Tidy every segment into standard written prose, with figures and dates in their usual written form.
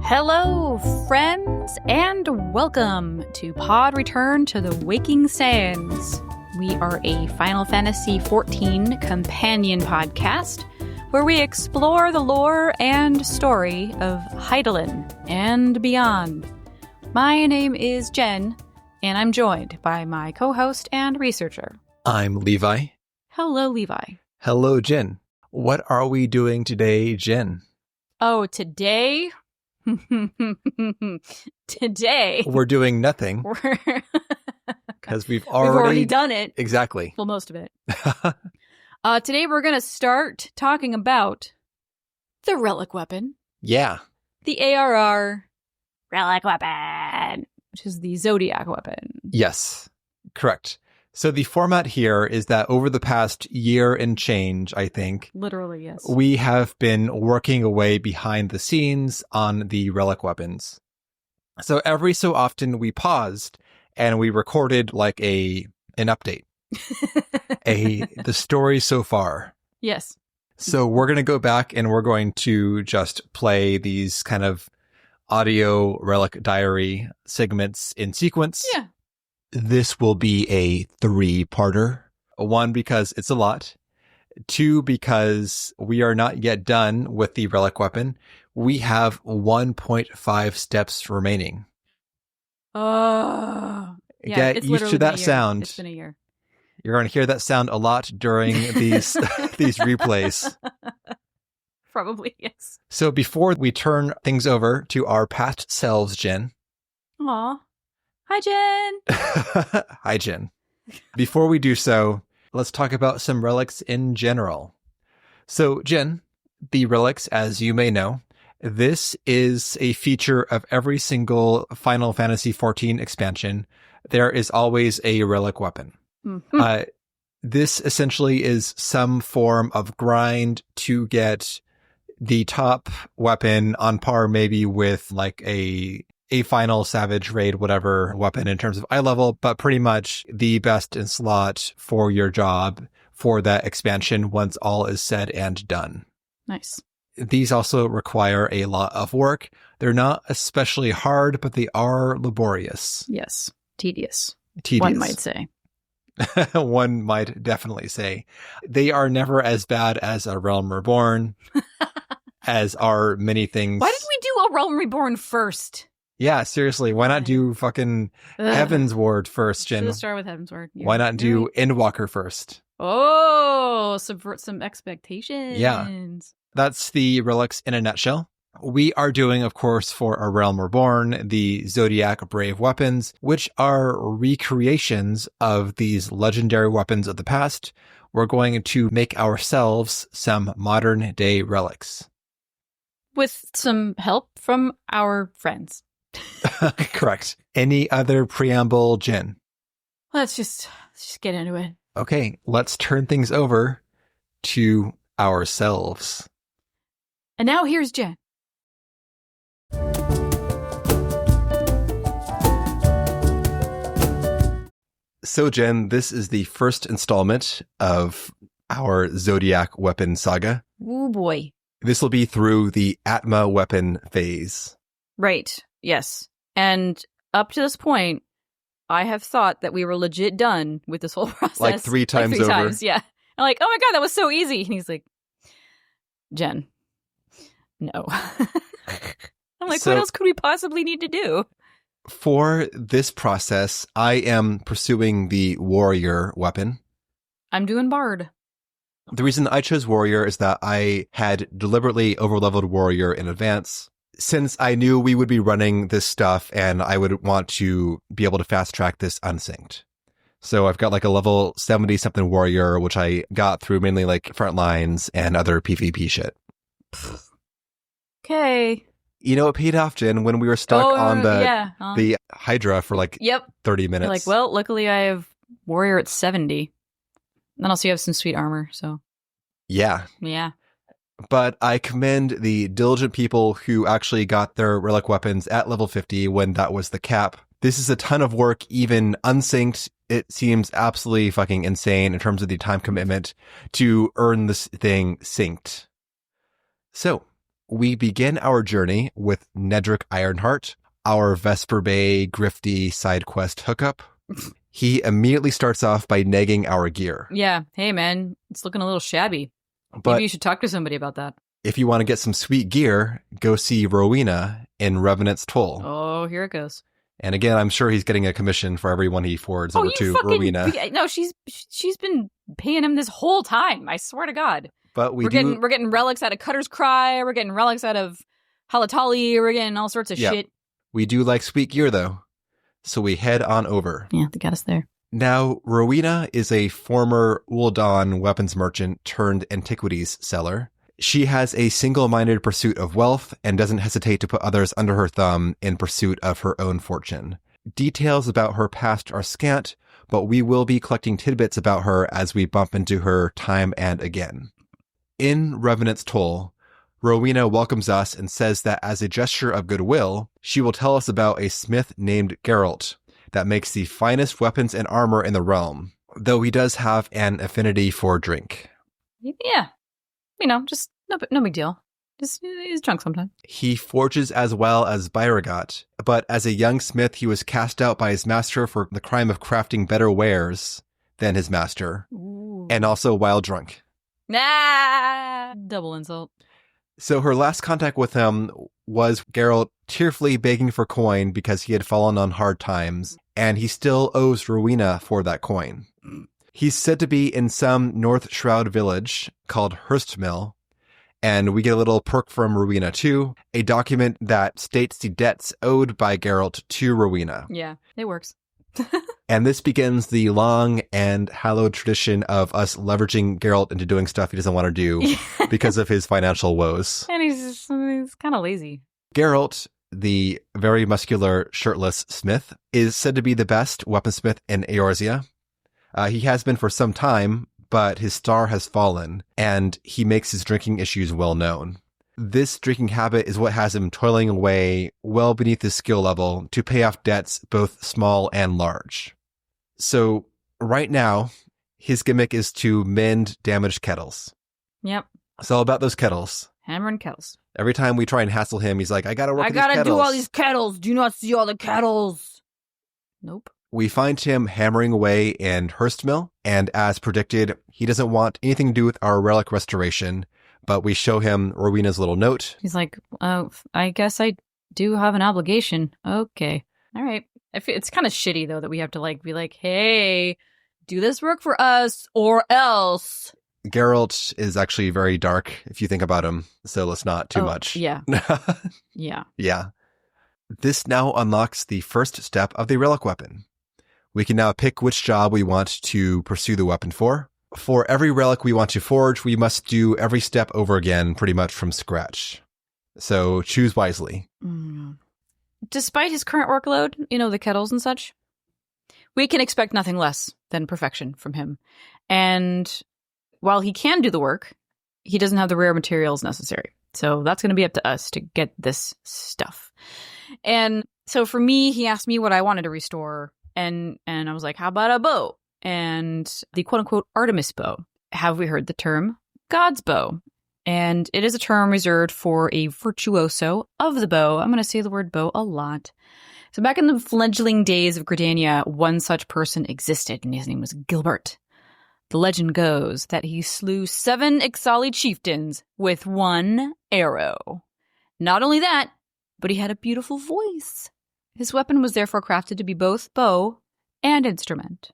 Hello, friends, and welcome to Pod Return to the Waking Sands. We are a Final Fantasy XIV companion podcast where we explore the lore and story of Hydaelyn and beyond. My name is Jen, and I'm joined by my co-host and researcher. I'm Levi. Hello, Levi. Hello, Jen. What are we doing today, Jen? Oh, today? Today. We're doing nothing. Because we've already done it. Exactly. Well, most of it. Today we're going to start talking about the relic weapon. Yeah. The ARR relic weapon, which is the Zodiac weapon. Yes. Correct. So the format here is that over the past year and change, I think. Literally, yes. We have been working away behind the scenes on the relic weapons. So every so often we paused and we recorded like an update. The story so far. Yes. So we're going to go back and we're going to just play these kind of audio relic diary segments in sequence. Yeah. This will be a 3-parter. 1, because it's a lot. 2, because we are not yet done with the relic weapon. We have 1.5 steps remaining. Oh. Yeah, Get used to that sound. It's been a year. You're going to hear that sound a lot during these these replays. Probably, yes. So before we turn things over to our past selves, Jen. Aw. Hi, Jen. Hi, Jen. Before we do so, let's talk about some relics in general. So, Jen, the relics, as you may know, this is a feature of every single Final Fantasy XIV expansion. There is always a relic weapon. Mm-hmm. This essentially is some form of grind to get the top weapon on par maybe with like a final Savage Raid, whatever weapon in terms of eye level, but pretty much the best in slot for your job for that expansion once all is said and done. Nice. These also require a lot of work. They're not especially hard, but they are laborious. Yes. Tedious. One might say. One might definitely say. They are never as bad as A Realm Reborn, as are many things. Why did we do A Realm Reborn first? Yeah, seriously. Why not do fucking Heaven's Ward first, Jen? Let's start with Heaven's Ward. Why not do Endwalker first? Oh, subvert some expectations. Yeah. That's the relics in a nutshell. We are doing, of course, for A Realm Reborn, the Zodiac Brave weapons, which are recreations of these legendary weapons of the past. We're going to make ourselves some modern day relics. With some help from our friends. Correct. Any other preamble, Jen? Let's just get into it. Okay, let's turn things over to ourselves. And now here's Jen. So, Jen, this is the first installment of our Zodiac Weapon saga. Oh, boy. This will be through the Ultima Weapon phase. Right. Yes. And up to this point, I have thought that we were legit done with this whole process. Like 3 times over. Times, yeah. I'm like, oh my God, that was so easy. And he's like, Jen, no. I'm like, what else could we possibly need to do? For this process, I am pursuing the Warrior weapon. I'm doing Bard. The reason I chose Warrior is that I had deliberately overleveled Warrior in advance, since I knew we would be running this stuff and I would want to be able to fast track this unsynced. So I've got like a level 70 something Warrior, which I got through mainly like front lines and other PvP shit. Okay. You know, it paid off, Jen, when we were stuck on the Hydra for like 30 minutes. You're like, well, luckily I have Warrior at 70. And also you have some sweet armor, so. Yeah. Yeah. But I commend the diligent people who actually got their relic weapons at level 50 when that was the cap. This is a ton of work, even unsynced. It seems absolutely fucking insane in terms of the time commitment to earn this thing synced. So, We begin our journey with Nedrick Ironheart, our Vesper Bay grifty side quest hookup. He immediately starts off by negging our gear. Yeah. Hey, man, it's looking a little shabby. But maybe you should talk to somebody about that. If you want to get some sweet gear, go see Rowena in Revenant's Toll. Oh, here it goes. And again, I'm sure he's getting a commission for everyone he forwards over to Rowena. No, she's been paying him this whole time. I swear to God. But we're getting relics out of Cutter's Cry. We're getting relics out of Halatali. We're getting all sorts of shit. We do like sweet gear, though. So we head on over. Yeah, they got us there. Now, Rowena is a former Uldan weapons merchant turned antiquities seller. She has a single-minded pursuit of wealth and doesn't hesitate to put others under her thumb in pursuit of her own fortune. Details about her past are scant, but we will be collecting tidbits about her as we bump into her time and again. In Revenant's Toll, Rowena welcomes us and says that as a gesture of goodwill, she will tell us about a smith named Geralt that makes the finest weapons and armor in the realm, though he does have an affinity for drink. Yeah. Just no big deal. Just he's drunk sometimes. He forges as well as Byragot, but as a young smith, he was cast out by his master for the crime of crafting better wares than his master, and also while drunk. Nah, double insult. So her last contact with him was Geralt tearfully begging for coin because he had fallen on hard times, and he still owes Rowena for that coin. He's said to be in some North Shroud village called Hurstmill, and we get a little perk from Rowena too, a document that states the debts owed by Geralt to Rowena. Yeah, it works. And this begins the long and hallowed tradition of us leveraging Geralt into doing stuff he doesn't want to do because of his financial woes. And he's kind of lazy. Geralt, the very muscular, shirtless smith, is said to be the best weaponsmith in Eorzea. He has been for some time, but his star has fallen, and he makes his drinking issues well known. This drinking habit is what has him toiling away well beneath his skill level to pay off debts both small and large. So right now, his gimmick is to mend damaged kettles. Yep. It's all about those kettles. Hammering kettles. Every time we try and hassle him, he's like, I gotta work on these kettles. I gotta do all these kettles. Do you not see all the kettles? Nope. We find him hammering away in Hurstmill, and as predicted, he doesn't want anything to do with our relic restoration, but we show him Rowena's little note. He's like, I guess I do have an obligation. Okay. All right. It's kind of shitty, though, that we have to be like, hey, do this work for us or else. Geralt is actually very dark if you think about him, so let's not too much. Yeah. Yeah. Yeah. This now unlocks the first step of the relic weapon. We can now pick which job we want to pursue the weapon for. For every relic we want to forge, we must do every step over again, pretty much from scratch. So choose wisely. Despite his current workload, the kettles and such, we can expect nothing less than perfection from him. And while he can do the work, he doesn't have the rare materials necessary. So that's going to be up to us to get this stuff. And so for me, he asked me what I wanted to restore. And I was like, how about a bow? And the quote-unquote Artemis bow. Have we heard the term God's bow? And it is a term reserved for a virtuoso of the bow. I'm going to say the word bow a lot. So back in the fledgling days of Gridania, one such person existed, and his name was Gilbert. The legend goes that he slew 7 Ixali chieftains with one arrow. Not only that, but he had a beautiful voice. His weapon was therefore crafted to be both bow and instrument.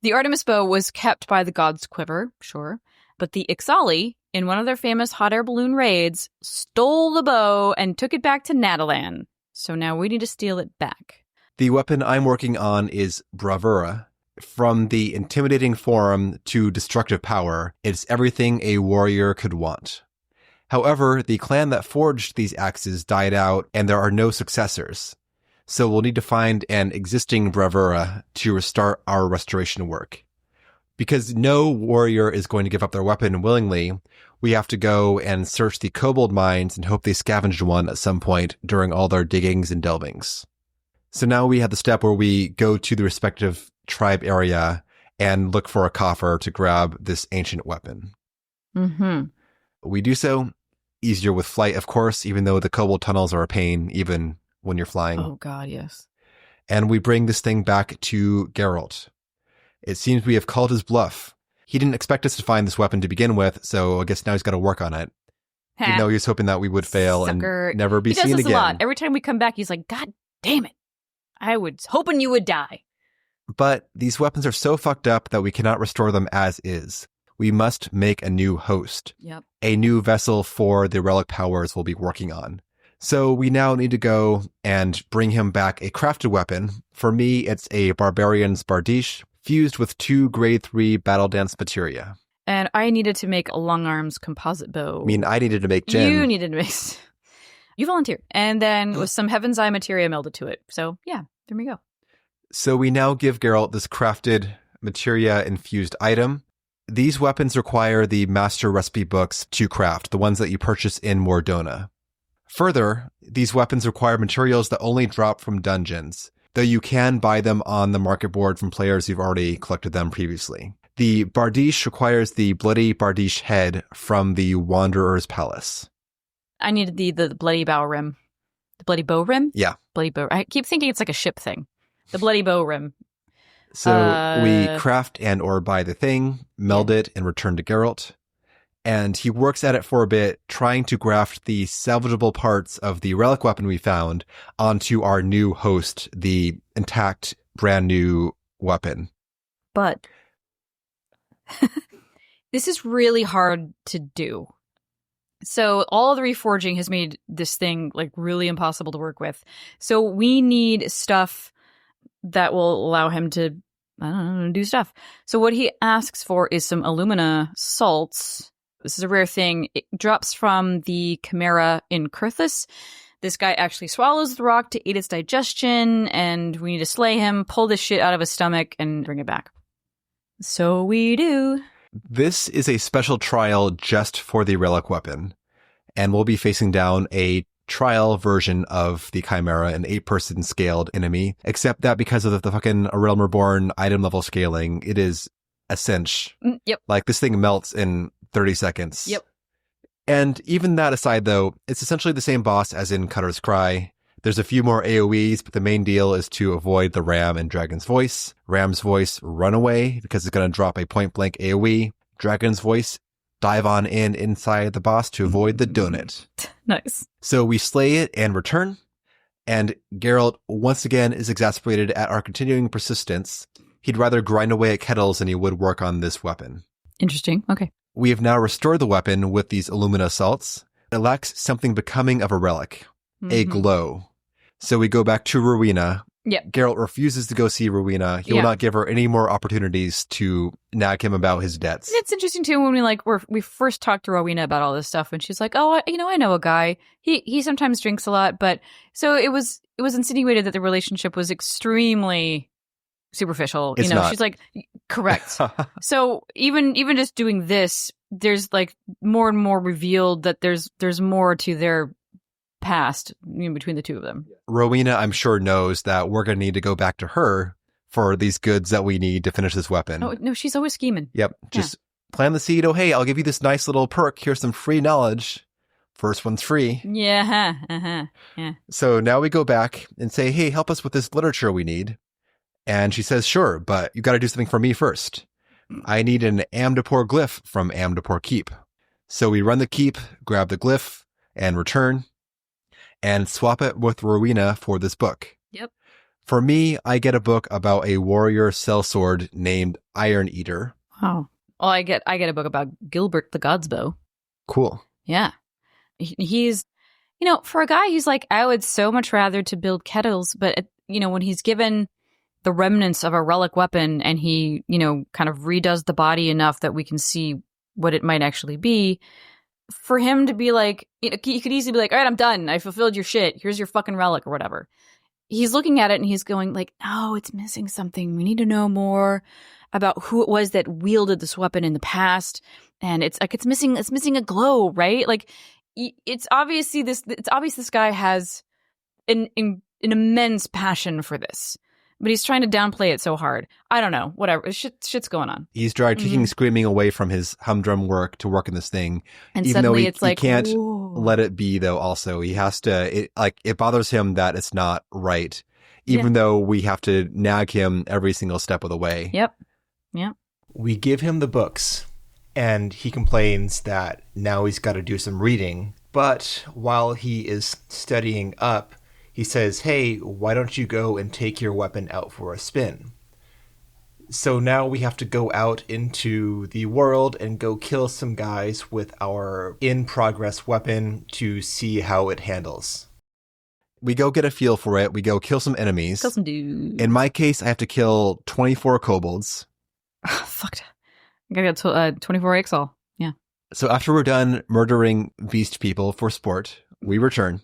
The Artemis bow was kept by the god's quiver, sure, but the Ixali, in one of their famous hot air balloon raids, stole the bow and took it back to Natalan. So now we need to steal it back. The weapon I'm working on is Bravura. From the intimidating form to destructive power, it's everything a warrior could want. However, the clan that forged these axes died out, and there are no successors. So we'll need to find an existing Bravura to restart our restoration work. Because no warrior is going to give up their weapon willingly, we have to go and search the kobold mines and hope they scavenged one at some point during all their diggings and delvings. So now we have the step where we go to the respective tribe area and look for a coffer to grab this ancient weapon. Mm-hmm. We do so, easier with flight, of course, even though the kobold tunnels are a pain, even when you're flying. Oh, God, yes. And we bring this thing back to Geralt. It seems we have called his bluff. He didn't expect us to find this weapon to begin with, so I guess now he's got to work on it. Even though he was hoping that we would fail Sucker. and never be seen again. He does this a lot. Every time we come back, he's like, God damn it. I was hoping you would die. But these weapons are so fucked up that we cannot restore them as is. We must make a new host. Yep. A new vessel for the relic powers we'll be working on. So we now need to go and bring him back a crafted weapon. For me, it's a Barbarian's Bardiche fused with 2 grade 3 battle dance materia. And I needed to make a long arms composite bow. I mean, I needed to make Jen. You needed to make... You volunteered. And then with some Heaven's Eye materia melded to it. So, yeah, there we go. So we now give Geralt this crafted materia-infused item. These weapons require the master recipe books to craft, the ones that you purchase in Mordona. Further, these weapons require materials that only drop from dungeons, though you can buy them on the market board from players who've already collected them previously. The Bardiche requires the Bloody Bardiche head from the Wanderer's Palace. I needed the Bloody Bow Rim. The Bloody Bow Rim? Yeah. Bloody Bow. I keep thinking it's like a ship thing. The Bloody Bow Rim. So we craft and or buy the thing, meld it, and return to Geralt. And he works at it for a bit, trying to graft the salvageable parts of the relic weapon we found onto our new host, the intact, brand new weapon. But this is really hard to do. So all of the reforging has made this thing like really impossible to work with. So we need stuff that will allow him to, I don't know, do stuff. So what he asks for is some alumina salts. This is a rare thing. It drops from the Chimera in Kurthus. This guy actually swallows the rock to aid its digestion, and we need to slay him, pull this shit out of his stomach, and bring it back. So we do. This is a special trial just for the relic weapon, and we'll be facing down a trial version of the Chimera, an 8-person scaled enemy, except that because of the fucking A Realm Reborn item level scaling, it is a cinch. Yep. Like, this thing melts in 30 seconds. Yep. And even that aside, though, it's essentially the same boss as in Cutter's Cry. There's a few more AoEs, but the main deal is to avoid the Ram and Dragon's Voice. Ram's Voice, run away, because it's going to drop a point-blank AoE. Dragon's Voice, dive on inside the boss to avoid the donut. Nice. So we slay it and return, and Geralt once again is exasperated at our continuing persistence. He'd rather grind away at kettles than he would work on this weapon. Interesting. Okay. We have now restored the weapon with these alumina salts. It lacks something becoming of a relic, a glow. So we go back to Rowena. Yep. Geralt refuses to go see Rowena. He will not give her any more opportunities to nag him about his debts. It's interesting too when we first talked to Rowena about all this stuff, and she's like, "Oh, I know a guy. He sometimes drinks a lot, but so it was insinuated that the relationship was extremely superficial." It's not. She's like, "Correct." So even just doing this, there's like more and more revealed that there's more to their past between the two of them. Rowena, I'm sure, knows that we're going to need to go back to her for these goods that we need to finish this weapon. Oh, no, she's always scheming. Yep. Just plant the seed. Oh, hey, I'll give you this nice little perk. Here's some free knowledge. First one's free. Yeah. Yeah. So now we go back and say, hey, help us with this literature we need. And she says, sure, but you got to do something for me first. I need an Amdapor glyph from Amdapor Keep. So we run the keep, grab the glyph, and return, and swap it with Rowena for this book. Yep. For me, I get a book about a warrior sellsword named Iron Eater. Oh. Well, I get a book about Gilbert the Godsbow. Cool. Yeah. He's, for a guy who's like, I would so much rather to build kettles, but, when he's given the remnants of a relic weapon and he, kind of redoes the body enough that we can see what it might actually be, for him to be like, he could easily be like, all right, I'm done. I fulfilled your shit. Here's your fucking relic or whatever. He's looking at it and he's going like, no, it's missing something. We need to know more about who it was that wielded this weapon in the past. And it's like, it's missing a glow, right? Like, it's obvious this guy has an immense passion for this. but he's trying to downplay it so hard. I don't know. Whatever. Shit's going on. He's kicking, screaming away from his humdrum work to work in this thing. And even suddenly though it's like, he can't whoa. let it be, though, also. He has to, it bothers him that it's not right, even though we have to nag him every single step of the way. Yep. We give him the books, and he complains that now he's got to do some reading. But while he is studying up, he says, hey, why don't you go and take your weapon out for a spin? So now we have to go out into the world and go kill some guys with our in-progress weapon to see how it handles. We go get a feel for it. We go kill some enemies. Kill some dudes. In my case, I have to kill 24 kobolds. Fucked. I gotta get 24 Exol. Yeah. So after we're done murdering beast people for sport, we return.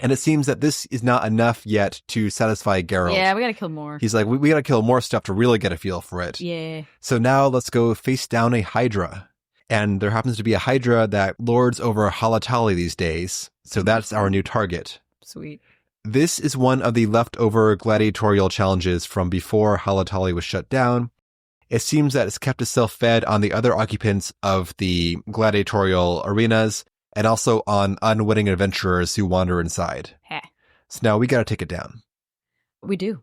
And it seems that this is not enough yet to satisfy Geralt. Yeah, we gotta kill more. He's like, we gotta kill more stuff to really get a feel for it. Yeah. So now let's go face down a Hydra. And there happens to be a Hydra that lords over Halatali these days. So that's our new target. Sweet. This is one of the leftover gladiatorial challenges from before Halatali was shut down. It seems that it's kept itself fed on the other occupants of the gladiatorial arenas and also on unwitting adventurers who wander inside. Heh. So now we got to take it down. We do.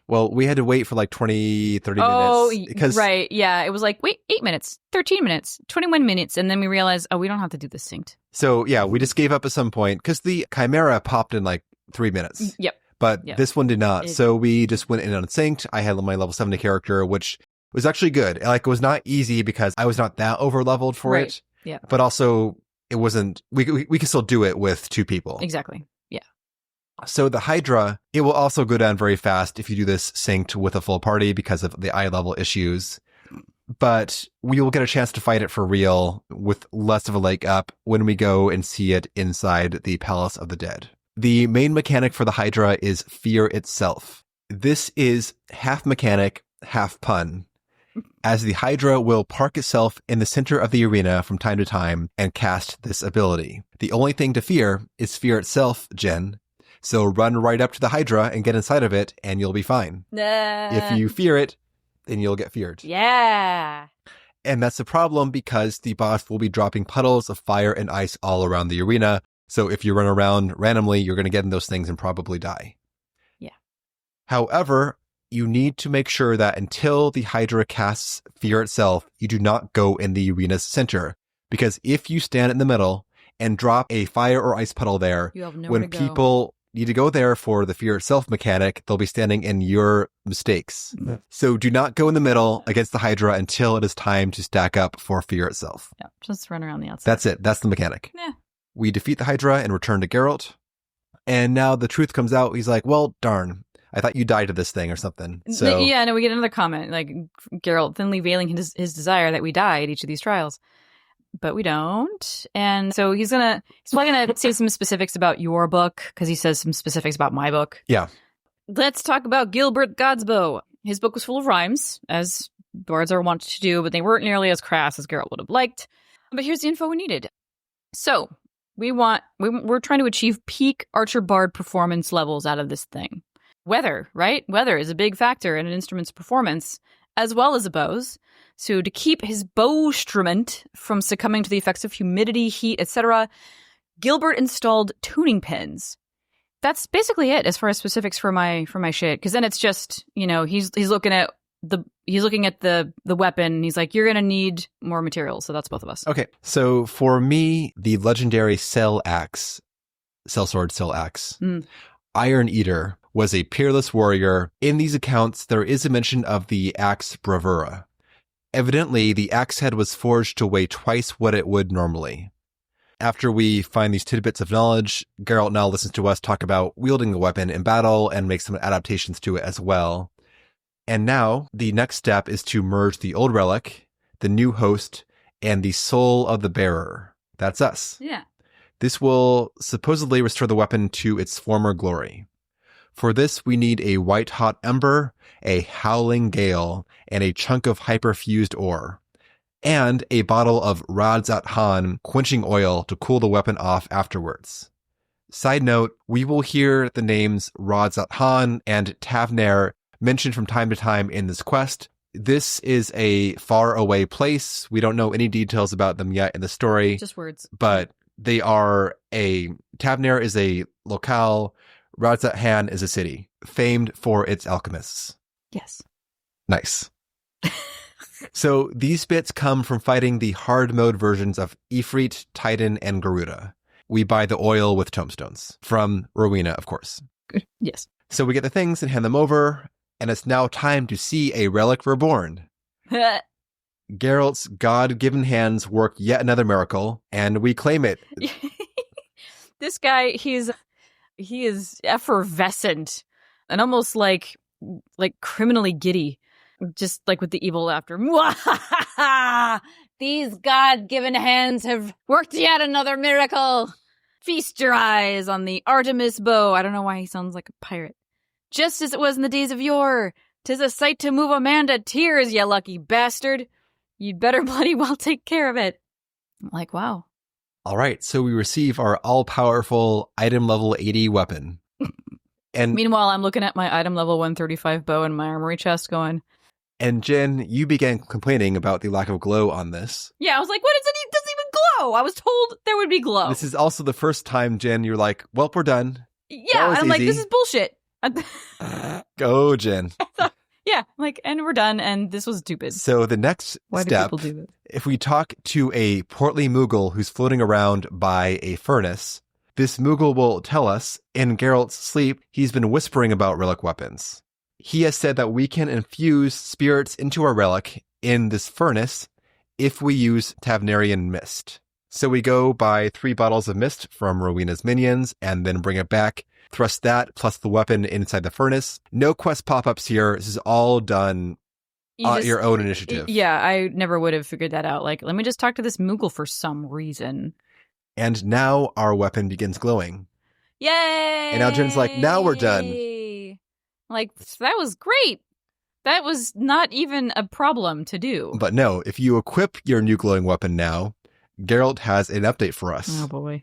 Well, we had to wait for like 20, 30 minutes. Because right. Yeah. It was like, wait, 8 minutes, 13 minutes, 21 minutes. And then we realized, we don't have to do this synced. So, yeah, we just gave up at some point because the Chimera popped in like 3 minutes. Yep. But this one did not. So we just went in unsynced. I had my level 70 character, which was actually good. Like, it was not easy because I was not that over leveled for it. Yeah. But also, it wasn't, we could still do it with 2 people. Exactly. Yeah. So the Hydra, it will also go down very fast if you do this synced with a full party because of the eye level issues. But we will get a chance to fight it for real with less of a leg up when we go and see it inside the Palace of the Dead. The main mechanic for the Hydra is fear itself. This is half mechanic, half pun, as the Hydra will park itself in the center of the arena from time to time and cast this ability. The only thing to fear is fear itself, Jen. So run right up to the Hydra and get inside of it, and you'll be fine. If you fear it, then you'll get feared. Yeah. And that's the problem because the boss will be dropping puddles of fire and ice all around the arena. So if you run around randomly, you're going to get in those things and probably die. Yeah. However, you need to make sure that until the Hydra casts fear itself, you do not go in the arena's center. Because if you stand in the middle and drop a fire or ice puddle there, you have nowhere when to go. people need to go there for the fear itself mechanic, they'll be standing in your mistakes. So do not go in the middle against the Hydra until it is time to stack up for fear itself. Yeah, just run around the outside. That's it. That's the mechanic. Yeah. We defeat the Hydra and return to Geralt. And now the truth comes out. He's like, well, darn. I thought you died to this thing or something. So yeah, no, we get another comment, like Geralt thinly veiling his desire that we die at each of these trials. But we don't. And so he's probably gonna say some specifics about your book, because he says some specifics about my book. Yeah. Let's talk about Gilbert Godsbow. His book was full of rhymes, as bards are wont to do, but they weren't nearly as crass as Geralt would have liked. But here's the info we needed. So we're trying to achieve peak archer bard performance levels out of this thing. Weather, right? Weather is a big factor in an instrument's performance, as well as a bow's. So to keep his bowstrument from succumbing to the effects of humidity, heat, etc., Gilbert installed tuning pins. That's basically it as far as specifics for my shit. Because then it's just, he's looking at the weapon. And he's like, you're gonna need more materials. So that's both of us. Okay. So for me, the legendary Sellsword, Iron Eater, was a peerless warrior. In these accounts, there is a mention of the axe bravura. Evidently, the axe head was forged to weigh twice what it would normally. After we find these tidbits of knowledge, Geralt now listens to us talk about wielding a weapon in battle and makes some adaptations to it as well. And now, the next step is to merge the old relic, the new host, and the soul of the bearer. That's us. Yeah. This will supposedly restore the weapon to its former glory. For this, we need a white-hot ember, a howling gale, and a chunk of hyperfused ore, and a bottle of Radzat-Han quenching oil to cool the weapon off afterwards. Side note, we will hear the names Radzat-Han and Tavner mentioned from time to time in this quest. This is a far away place. We don't know any details about them yet in the story. Just words. But they are Tavner is a locale. Razathan is a city famed for its alchemists. Yes. Nice. So these bits come from fighting the hard mode versions of Ifrit, Titan, and Garuda. We buy the oil with tomestones from Rowena, of course. Yes. So we get the things and hand them over. And it's now time to see a relic reborn. Geralt's God-given hands work yet another miracle, and we claim it. This guy, he is effervescent and almost like criminally giddy, just like with the evil laughter. These God-given hands have worked yet another miracle. Feast your eyes on the Artemis bow. I don't know why he sounds like a pirate. Just as it was in the days of yore. 'Tis a sight to move a man to tears, you lucky bastard. You'd better bloody well take care of it. I'm like, wow. All right, so we receive our all-powerful item level 80 weapon. And meanwhile, I'm looking at my item level 135 bow in my armory chest going... And Jen, you began complaining about the lack of glow on this. Yeah, I was like, what is it? It doesn't even glow. I was told there would be glow. This is also the first time, Jen, you're like, well, we're done. Yeah, and I'm like, this is bullshit. Go, Jen. Yeah, like, and we're done, and this was stupid. So the next Why step, do people do this? If we talk to a portly Moogle who's floating around by a furnace, this Moogle will tell us, in Geralt's sleep, he's been whispering about relic weapons. He has said that we can infuse spirits into our relic in this furnace if we use Tavnerian mist. So we go buy 3 bottles of mist from Rowena's minions and then bring it back. Thrust that plus the weapon inside the furnace. No quest pop-ups here. This is all done at your own initiative. Yeah, I never would have figured that out. Like, let me just talk to this Moogle for some reason. And now our weapon begins glowing. Yay! And now Jen's like, now we're done. Like, that was great. That was not even a problem to do. But no, if you equip your new glowing weapon now, Geralt has an update for us. Oh, boy.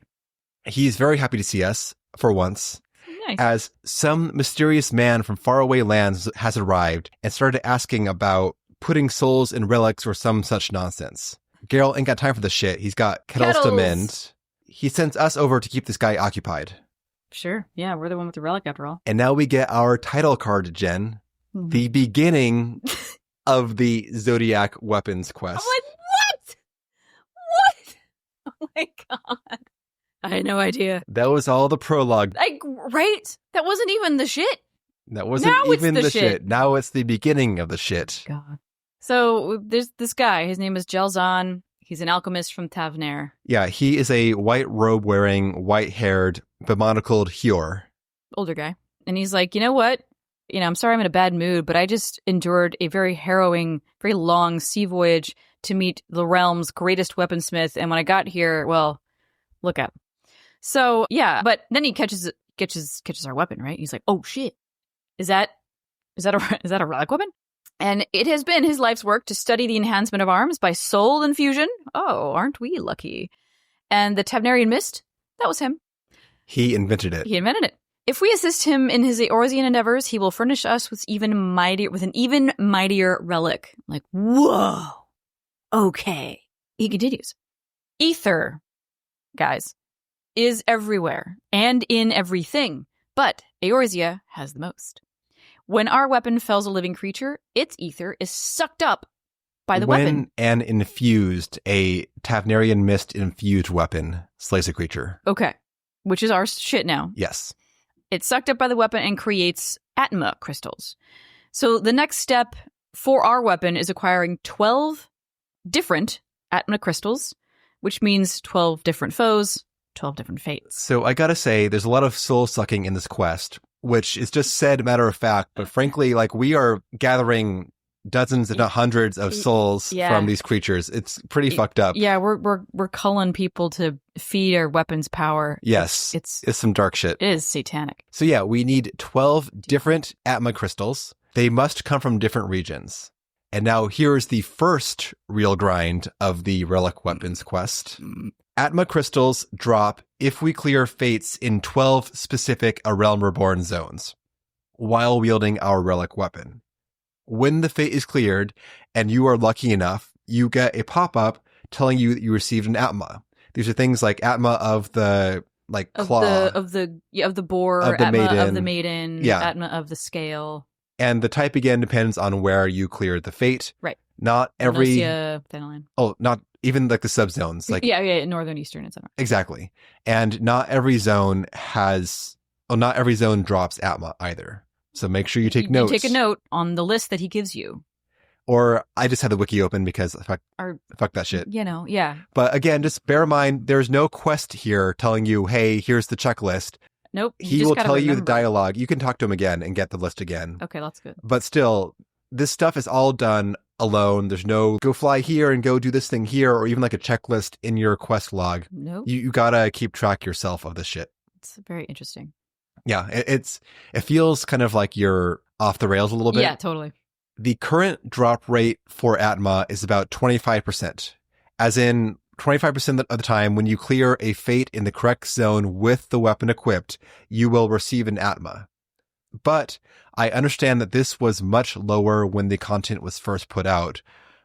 He's very happy to see us, for once. Nice. As some mysterious man from faraway lands has arrived and started asking about putting souls in relics or some such nonsense. Geralt ain't got time for this shit. He's got kettles to mend. He sends us over to keep this guy occupied. Sure. Yeah, we're the one with the relic after all. And now we get our title card, Jen. Mm-hmm. The beginning of the Zodiac Weapons quest. I'm like, what? Oh my God. I had no idea. That was all the prologue. Like, right? That wasn't even the shit. That wasn't even the shit. Now it's the beginning of the shit. God. So there's this guy. His name is Jelzan. He's an alchemist from Tavner. Yeah, he is a white robe-wearing, white-haired, bemonocled Hjor. Older guy. And he's like, you know what? I'm sorry I'm in a bad mood, but I just endured a very harrowing, very long sea voyage to meet the realm's greatest weaponsmith. And when I got here, well, look at him. So, yeah, but then he catches our weapon, right? He's like, oh, shit. Is that a relic weapon? And it has been his life's work to study the enhancement of arms by soul infusion. Oh, aren't we lucky? And the Tavnerian mist, that was him. He invented it. He invented it. If we assist him in his Eorzean endeavors, he will furnish us with an even mightier relic. Like, whoa. Okay. He continues. Ether, guys, is everywhere and in everything, but Eorzea has the most. When our weapon fells a living creature, its ether is sucked up by the weapon. When a Tavnerian mist-infused weapon slays a creature. Okay. Which is our shit now. Yes. It's sucked up by the weapon and creates Atma crystals. So the next step for our weapon is acquiring 12 different Atma crystals, which means 12 different foes, 12 different fates. So I gotta say, there's a lot of soul-sucking in this quest, which is just said matter of fact, but frankly, like, we are gathering dozens, if not hundreds, of souls from these creatures. It's pretty fucked up. Yeah, we're culling people to feed our weapon's power. Yes, it's some dark shit. It is satanic. So yeah, we need 12 different Atma crystals. They must come from different regions. And now here's the first real grind of the Relic Weapons quest. Atma crystals drop if we clear fates in 12 specific A Realm Reborn zones. while wielding our relic weapon. When the fate is cleared and you are lucky enough, you get a pop-up telling you that you received an Atma. These are things like Atma of the claw. Of the boar, of the Atma maiden. of the maiden, Yeah. Atma of the scale. And the type again depends on where you cleared the fate. Right. Not every Thanalan. not even like the subzones. Like yeah, northern, eastern, etc. exactly. And not every zone not every zone drops Atma either. So make sure you take notes. You take a note on the list that he gives you. Or I just had the wiki open because fuck that shit. Yeah. But again, just bear in mind, there's no quest here telling you, hey, here's the checklist. Nope. He will tell you the dialogue. You can talk to him again and get the list again. Okay, that's good. But still, this stuff is all done alone. There's no go fly here and go do this thing here, or even like a checklist in your quest log. Nope. You gotta keep track yourself of this shit. It's very interesting. Yeah, it feels kind of like you're off the rails a little bit. Yeah, totally. The current drop rate for Atma is about 25%, as in 25% of the time when you clear a fate in the correct zone with the weapon equipped, you will receive an Atma. But I understand that this was much lower when the content was first put out.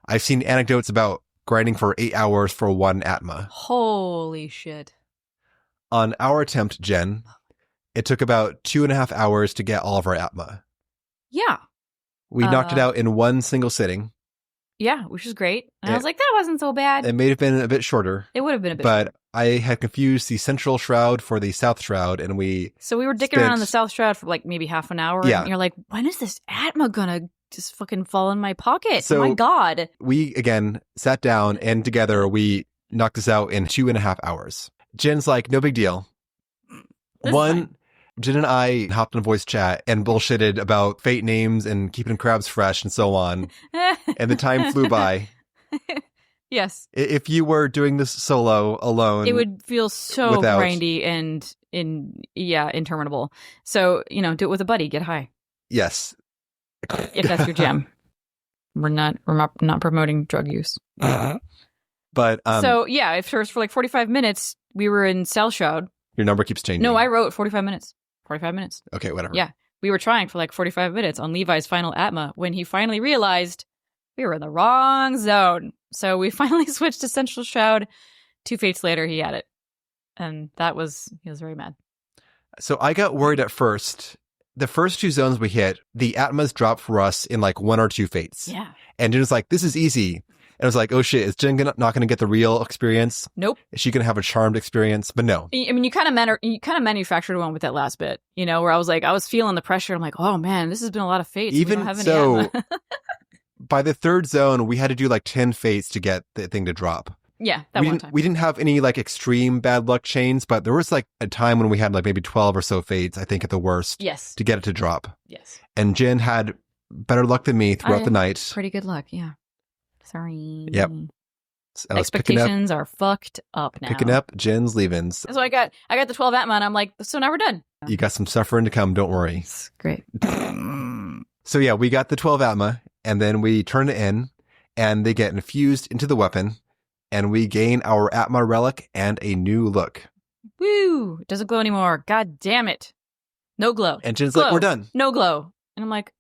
I've seen anecdotes about grinding for 8 hours for one Atma. Holy shit. On our attempt, Jen, it took about 2.5 hours to get all of our Atma. Yeah. We knocked it out in one single sitting. Yeah, which is great. And I was like, that wasn't so bad. It may have been a bit shorter. It would have been a bit But shorter. I had confused the central shroud for the south shroud, and So we were dicking around on the south shroud for like maybe half an hour. Yeah. And you're like, when is this Atma gonna just fucking fall in my pocket? So oh my God. We, again, sat down, and together we knocked this out in 2.5 hours. Jen's like, no big deal. This is fine. Jen and I hopped in voice chat and bullshitted about fate names and keeping crabs fresh and so on. And the time flew by. Yes. If you were doing this solo alone, It would feel so grindy and interminable. So, do it with a buddy. Get high. Yes. If that's your jam. We're not promoting drug use. But so yeah, if for like 45 minutes we were in Cell Shroud. Your number keeps changing. No, I wrote 45 minutes. 45 minutes. Okay, whatever. Yeah. We were trying for like 45 minutes on Levi's final Atma when he finally realized we were in the wrong zone. So we finally switched to Central Shroud. 2 fates later, he had it. And he was very mad. So I got worried at first. The first 2 zones we hit, the Atmas dropped for us in like 1 or 2 fates. Yeah. And Jen was like, this is easy. And I was like, oh shit, is Jen not going to get the real experience? Nope. Is she going to have a charmed experience? But no. I mean, you kind of manufactured one with that last bit, where I was feeling the pressure. I'm like, oh man, this has been a lot of fates. Even we don't have so, any Atma. by the 3rd zone, we had to do like 10 fates to get the thing to drop. Yeah, one time. We didn't have any like extreme bad luck chains, but there was like a time when we had like maybe 12 or so fates, I think at the worst. Yes. To get it to drop. Yes. And Jen had better luck than me throughout the night. Pretty good luck, yeah. Sorry. Yep. I was Expectations are fucked up now. Picking up Jen's leavings. So I got the 12 Atma, and I'm like, so now we're done. You got some suffering to come, don't worry. It's great. So yeah, we got the 12 Atma, and then we turn it in, and they get infused into the weapon, and we gain our Atma relic and a new look. Woo! It doesn't glow anymore. God damn it. No glow. And Jen's glow. like, we're done. No glow. And I'm like,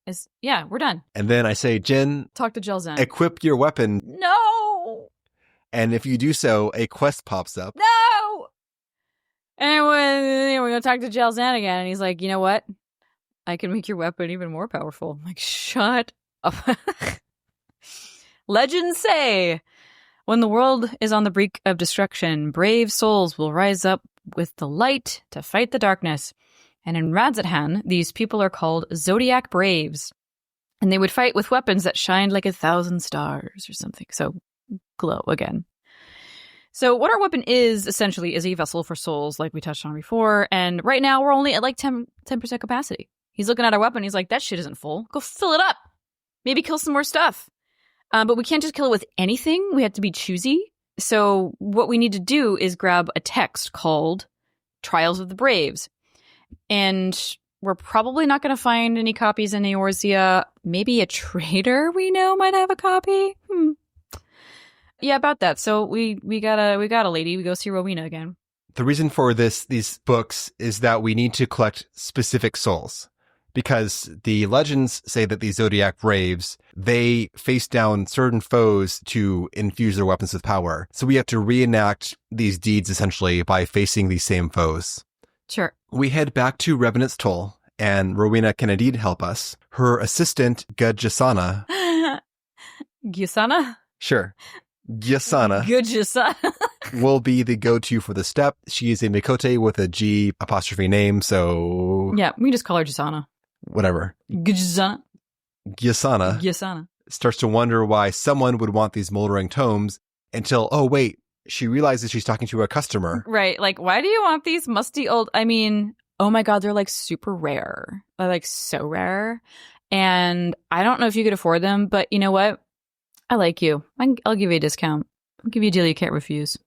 we're done. And then I say, Jen, talk to Jelzan. Equip your weapon. No! And if you do so, a quest pops up. No! And we're going to talk to Jelzan again. And he's like, you know what? I can make your weapon even more powerful. I'm like, shut up. Legends say, when the world is on the brink of destruction, brave souls will rise up with the light to fight the darkness. And in Radzathan, these people are called Zodiac Braves. And they would fight with weapons that shined like 1,000 stars or something. So, glow again. So what our weapon is, essentially, is a vessel for souls, like we touched on before. And right now, we're only at like 10% capacity. He's looking at our weapon. He's like, that shit isn't full. Go fill it up. Maybe kill some more stuff. But we can't just kill it with anything. We have to be choosy. So what we need to do is grab a text called Trials of the Braves. And we're probably not going to find any copies in Eorzea. Maybe a trader we know might have a copy. Yeah, about that. So we got a lady. We go see Rowena again. The reason for these books is that we need to collect specific souls. because the legends say that these Zodiac Braves, they face down certain foes to infuse their weapons with power. So we have to reenact these deeds essentially by facing these same foes. Sure. We head back to Revenant's Toll, and Rowena can indeed help us. Her assistant, Gajasana. Gyasana? Sure. Gyasana. Gajasana. will be the go-to for the step. She is a Mikote with a G apostrophe name, so... Yeah, we just call her Jasana. Whatever. Gyasana. Gyasana starts to wonder why someone would want these moldering tomes until, oh wait, she realizes she's talking to a customer. Right, like, why do you want these musty old... I mean, oh my god, they're like super rare. They're like so rare. And I don't know if you could afford them, but you know what? I like you. I'll give you a discount. I'll give you a deal you can't refuse.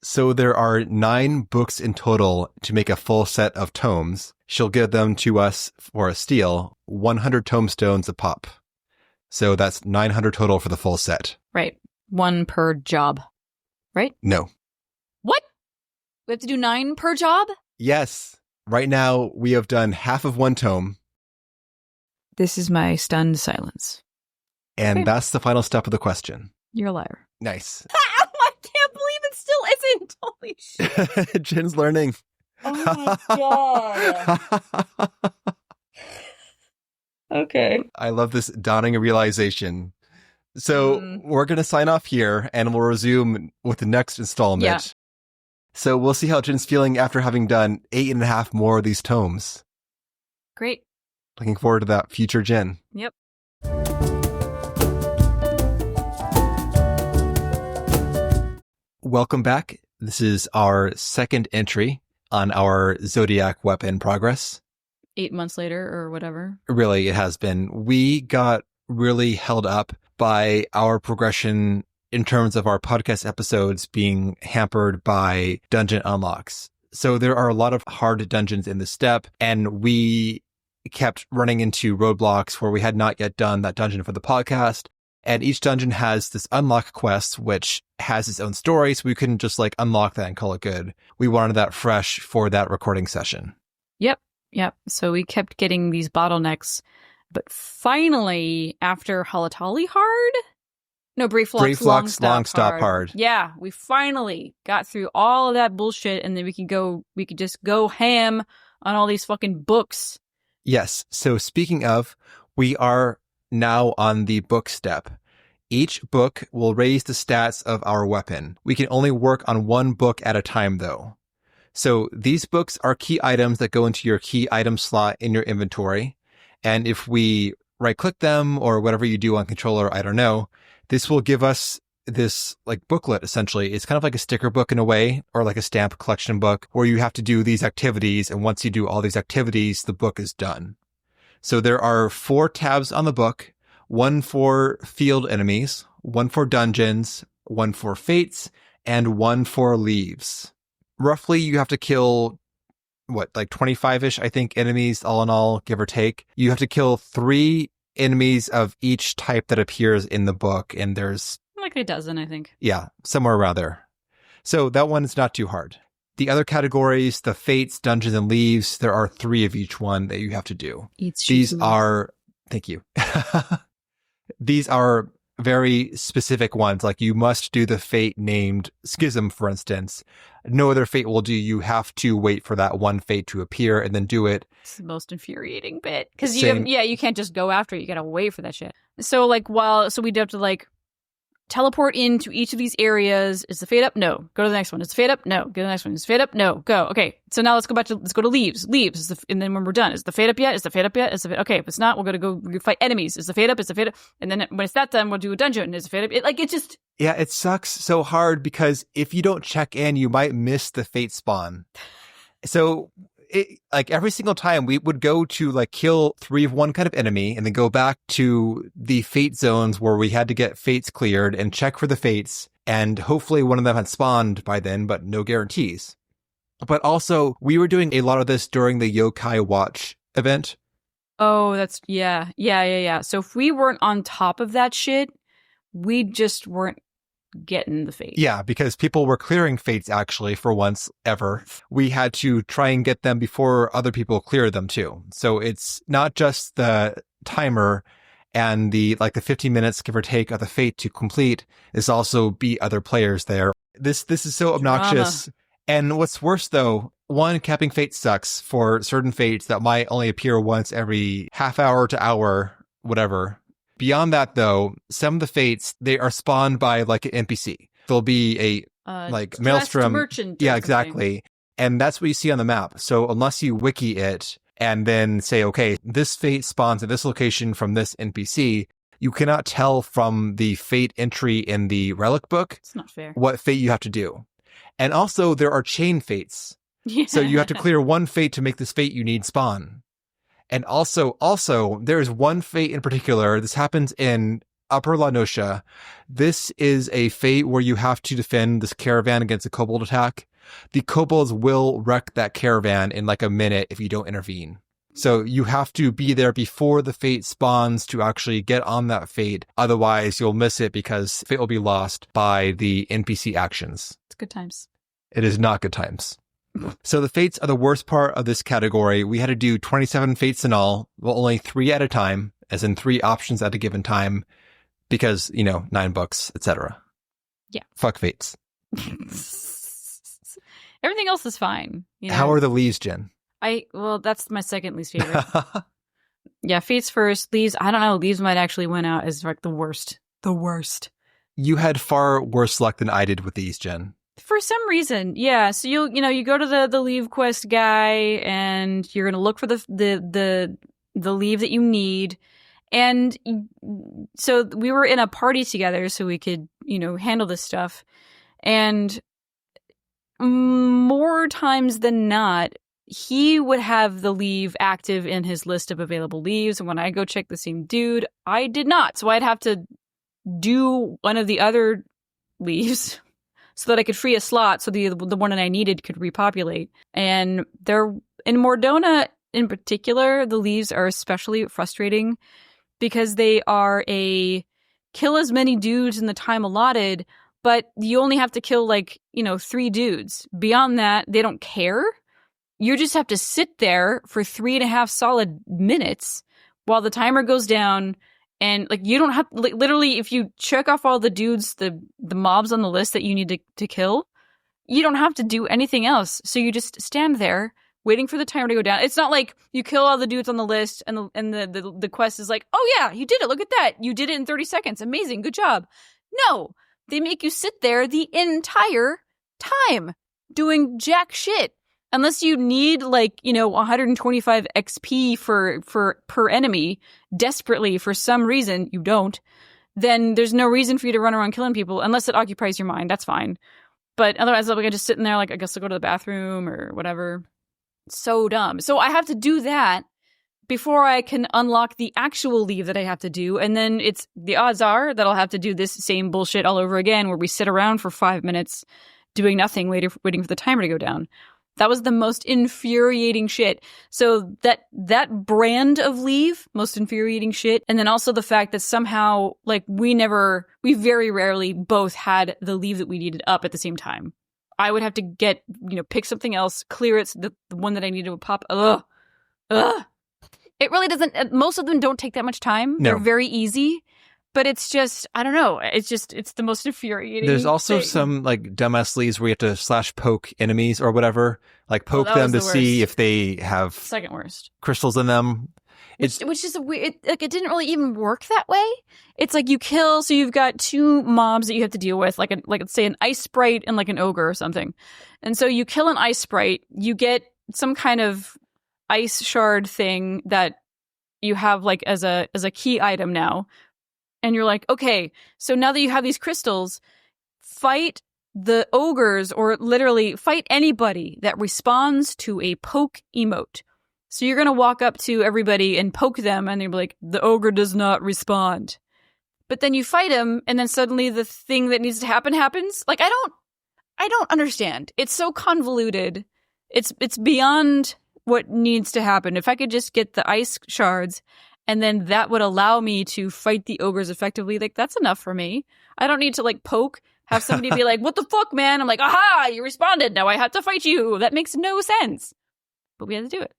So there are 9 books in total to make a full set of tomes. She'll give them to us for a steal, 100 tomestones a pop. So that's 900 total for the full set. Right. 1 per job. Right? No. What? We have to do 9 per job? Yes. Right now, we have done half of 1 tome. This is my stunned silence. And that's the final step of the question. You're a liar. Nice. I can't believe it still isn't. Holy shit. Jin's learning. Oh my god. Okay. I love this dawning realization. So we're going to sign off here and we'll resume with the next installment. Yeah. So we'll see how Jin's feeling after having done 8.5 more of these tomes. Great. Looking forward to that future Jin. Yep. Welcome back. This is our second entry on our Zodiac Weapon progress. 8 months later or whatever. Really, it has been. We got really held up by our progression in terms of our podcast episodes being hampered by dungeon unlocks. So there are a lot of hard dungeons in this step, and we kept running into roadblocks where we had not yet done that dungeon for the podcast. And each dungeon has this unlock quest, which has its own story, so we couldn't just like unlock that and call it good. We wanted that fresh for that recording session. Yep. So we kept getting these bottlenecks. But finally, after Halatali hard? No, Brief Lux, Long Stop hard. Yeah, we finally got through all of that bullshit, and then we could just go ham on all these fucking books. Yes. So speaking of, we are now on the book step. Each book will raise the stats of our weapon. We can only work on 1 book at a time, though. So these books are key items that go into your key item slot in your inventory. And if we right-click them or whatever you do on controller, I don't know, this will give us this like booklet, essentially. It's kind of like a sticker book in a way, or like a stamp collection book where you have to do these activities. And once you do all these activities, the book is done. So there are 4 tabs on the book, 1 for field enemies, 1 for dungeons, 1 for fates, and 1 for leaves. Roughly, you have to kill, like 25-ish, I think, enemies all in all, give or take. You have to kill 3 enemies of each type that appears in the book, and there's... like a dozen, I think. Yeah, somewhere around there. So that one is not too hard. The other categories, the fates, dungeons, and leaves, there are 3 of each one that you have to do. These are... Thank you. These are very specific ones. Like you must do the fate named Schism, for instance. No other fate will do. You have to wait for that one fate to appear and then do it. It's the most infuriating bit. Because you can't just go after it. You gotta wait for that shit. So we'd have to like teleport into each of these areas. Is the fate up? No. Go to the next one. Is the fate up? No. Go to the next one. Is the fate up? No. Go. Okay. So now let's go to leaves. Leaves. And then when we're done, is the fate up yet? Is the fate up yet? Okay. If it's not, we're going to fight enemies. Is the fate up? Is the fate up? And then when it's that done, we'll do a dungeon. Is the fate up? Yeah, it sucks so hard because if you don't check in, you might miss the fate spawn. So like every single time we would go to like kill 3 of one kind of enemy and then go back to the fate zones where we had to get fates cleared and check for the fates. And hopefully one of them had spawned by then, but no guarantees. But also we were doing a lot of this during the Yokai Watch event. Oh, that's, yeah. So if we weren't on top of that shit, we just weren't getting the fate. Yeah, because people were clearing fates actually for once ever. We had to try and get them before other people clear them too. So it's not just the timer and the 15 minutes give or take of the fate to complete. Is also be other players there. This is so obnoxious. Drama. And what's worse though, one, capping fate sucks for certain fates that might only appear once every half hour to hour, whatever. Beyond that, though, some of the fates, they are spawned by like an NPC. There'll be a maelstrom. Merchant. Yeah, exactly. And that's what you see on the map. So unless you wiki it and then say, okay, this fate spawns at this location from this NPC, you cannot tell from the fate entry in the relic book It's not fair. what fate you have to do. And also there are chain fates. Yeah. So you have to clear one fate to make this fate you need spawn. And also, there is one fate in particular. This happens in Upper La Noscia. This is a fate where you have to defend this caravan against a kobold attack. The kobolds will wreck that caravan in like a minute if you don't intervene. So you have to be there before the fate spawns to actually get on that fate. Otherwise, you'll miss it because fate will be lost by the NPC actions. It's good times. It is not good times. So the fates are the worst part of this category. We had to do 27 fates in all, well, only 3 at a time, as in 3 options at a given time, because, 9 books, etc. Yeah. Fuck fates. Everything else is fine. How are the leaves, Jen? Well, that's my second least favorite. Yeah, fates first. Leaves, I don't know. Leaves might actually win out as like the worst. The worst. You had far worse luck than I did with these, Jen. For some reason, yeah. So you go to the leave quest guy, and you're gonna look for the leave that you need, and so we were in a party together, so we could handle this stuff, and more times than not, he would have the leave active in his list of available leaves, and when I go check the same dude, I did not, so I'd have to do one of the other leaves so that I could free a slot so the one that I needed could repopulate. And in Mordona in particular, the leaves are especially frustrating because they are a kill as many dudes in the time allotted, but you only have to kill 3 dudes. Beyond that, they don't care. You just have to sit there for 3.5 solid minutes while the timer goes down. And you don't have literally, if you check off all the dudes, the mobs on the list that you need to kill, you don't have to do anything else. So you just stand there waiting for the timer to go down. It's not like you kill all the dudes on the list and the quest is like, oh yeah, you did it. Look at that. You did it in 30 seconds. Amazing. Good job. No, they make you sit there the entire time doing jack shit. Unless you need 125 XP for per enemy desperately for some reason, you don't, then there's no reason for you to run around killing people unless it occupies your mind. That's fine. But otherwise, I'm just sitting there I guess I'll go to the bathroom or whatever. So dumb. So I have to do that before I can unlock the actual leave that I have to do. And then the odds are that I'll have to do this same bullshit all over again where we sit around for 5 minutes doing nothing, waiting for the timer to go down. That was the most infuriating shit. So that brand of leave, most infuriating shit. And then also the fact that somehow, we very rarely both had the leave that we needed up at the same time. I would have to pick something else, clear it, so the one that I needed would pop. Ugh. It really doesn't, most of them don't take that much time. No. They're very easy. But it's just, I don't know. It's the most infuriating. There's also thing. some dumbass leaves where you have to /poke enemies or whatever. Poke them to see if they have second worst crystals in them. Which is a weird, it didn't really even work that way. It's you kill, so you've got 2 mobs that you have to deal with, let's say an ice sprite and an ogre or something. And so you kill an ice sprite, you get some kind of ice shard thing that you have as a key item now. And you're okay, so now that you have these crystals, fight the ogres or literally fight anybody that responds to a poke emote. So you're going to walk up to everybody and poke them and they'll be like, the ogre does not respond. But then you fight him and then suddenly the thing that needs to happen happens. I don't understand. It's so convoluted. It's beyond what needs to happen. If I could just get the ice shards and then that would allow me to fight the ogres effectively. That's enough for me. I don't need to poke, Have somebody be like, what the fuck, man? I'm like, aha, you responded. Now I have to fight you. That makes no sense. But we had to do it.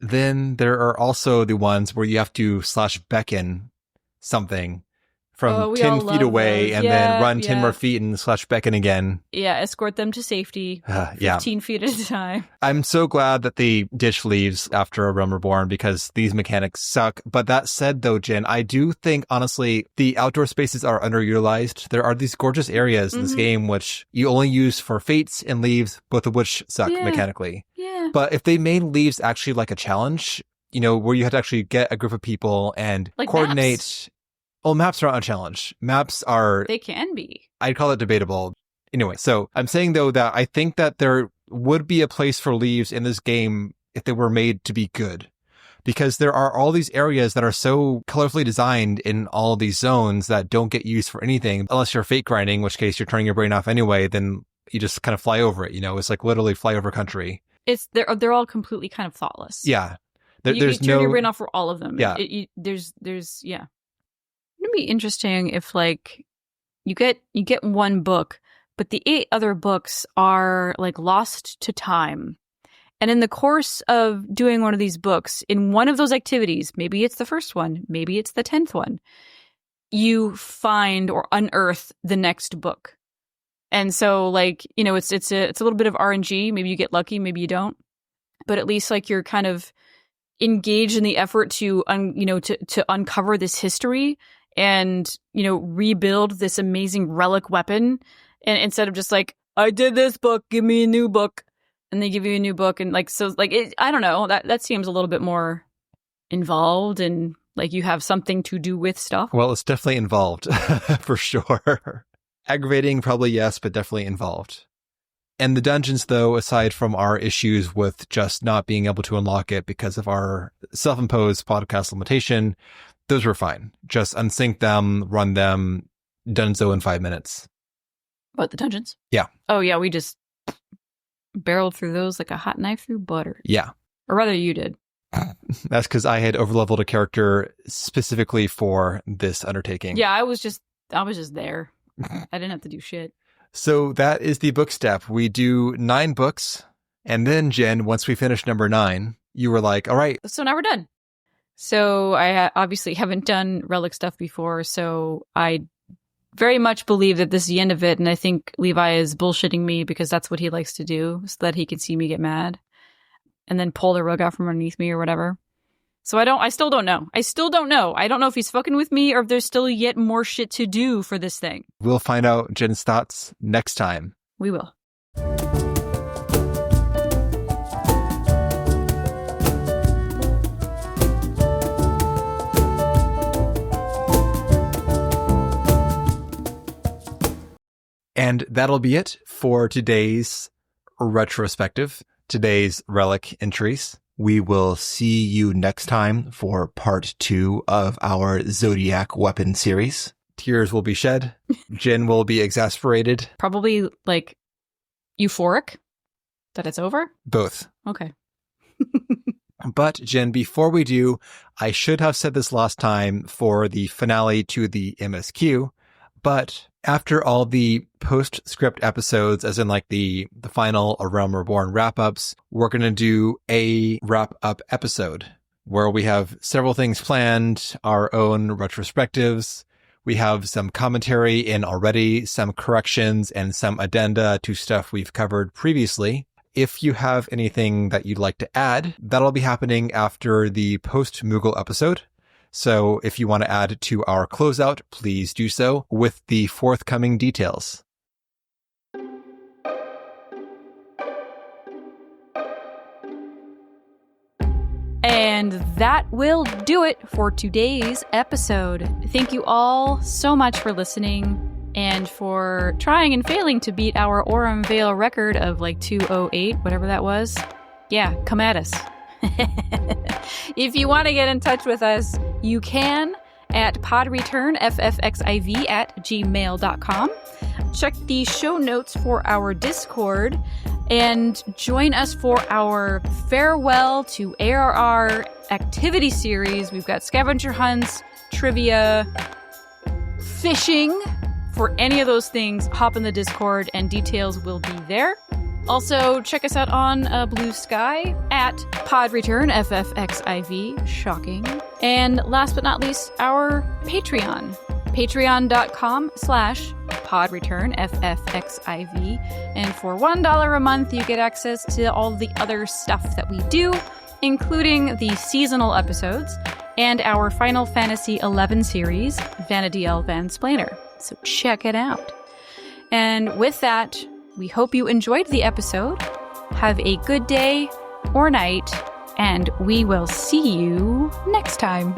Then there are also the ones where you have to /beckon something from 10 feet away and then run 10 more feet and /beckon again. Yeah, escort them to safety 15 feet at a time. I'm so glad that they ditched leaves after A Realm Reborn because these mechanics suck. But that said, though, Jen, I do think, honestly, the outdoor spaces are underutilized. There are these gorgeous areas in this game which you only use for fates and leaves, both of which suck mechanically. Yeah. But if they made leaves actually like a challenge, you know, where you had to actually get a group of people and like coordinate... Maps. Well, maps are not a challenge. Maps are... They can be. I'd call it debatable. Anyway, so I'm saying, though, that I think that there would be a place for leaves in this game if they were made to be good. Because there are all these areas that are so colorfully designed in all these zones that don't get used for anything. Unless you're fate grinding, in which case you're turning your brain off anyway, then you just kind of fly over it. You know, it's like literally flyover country. They're all completely kind of thoughtless. Yeah. You turn your brain off for all of them. Yeah. There's It'd be interesting if like you get one book, but the 8 other books are like lost to time. And in the course of doing one of these books, in one of those activities, maybe it's the first one, maybe it's the 10th one, you find or unearth the next book. And so like, you know, it's a little bit of RNG. Maybe you get lucky, maybe you don't. But at least like you're kind of engaged in the effort to uncover this history and, you know, rebuild this amazing relic weapon. And instead of just like, I did this book, give me a new book. And they give you a new book. And like, so like, I don't know, that seems a little bit more involved and like you have something to do with stuff. Well, it's definitely involved for sure. Aggravating, probably yes, but definitely involved. And the dungeons, though, aside from our issues with just not being able to unlock it because of our self-imposed podcast limitation, those were fine. Just unsync them, run them, done so in 5 minutes. What, the dungeons? Yeah. Oh, yeah, we just barreled through those like a hot knife through butter. Yeah. Or rather, you did. That's because I had overleveled a character specifically for this undertaking. Yeah, I was just there. I didn't have to do shit. So that is the book step. We do 9 books. And then, Jen, once we finish number 9, you were like, all right. So now we're done. So I obviously haven't done relic stuff before. So I very much believe that this is the end of it. And I think Levi is bullshitting me because that's what he likes to do so that he can see me get mad and then pull the rug out from underneath me or whatever. So I still don't know. I don't know if he's fucking with me or if there's still yet more shit to do for this thing. We'll find out Jen's thoughts next time. We will. And that'll be it for today's retrospective, today's relic entries. We will see you next time for part 2 of our Zodiac Weapon series. Tears will be shed. Jen will be exasperated. Probably like euphoric that it's over. Both. Okay. But Jen, before we do, I should have said this last time for the finale to the MSQ, but after all the postscript episodes, as in like the final A Realm Reborn wrap-ups, we're going to do a wrap-up episode where we have several things planned, our own retrospectives. We have some commentary in already, some corrections, and some addenda to stuff we've covered previously. If you have anything that you'd like to add, that'll be happening after the post-Moogle episode. So if you want to add to our closeout, please do so with the forthcoming details. And that will do it for today's episode. Thank you all so much for listening and for trying and failing to beat our Aurum Vale record of like 208, whatever that was. Yeah, come at us. If you want to get in touch with us, you can at podreturnffxiv at gmail.com. Check the show notes for our Discord and join us for our farewell to ARR activity series. We've got scavenger hunts, trivia, fishing For any of those things, hop in the Discord and details will be there. Also, check us out on Blue Sky at podreturnffxiv. Shocking. And last but not least, our Patreon. Patreon.com/podreturnffxiv. And for $1 a month, you get access to all the other stuff that we do, including the seasonal episodes and our Final Fantasy XI series, Vanadiel Vansplainer. So check it out. And with that, we hope you enjoyed the episode. Have a good day or night, and we will see you next time.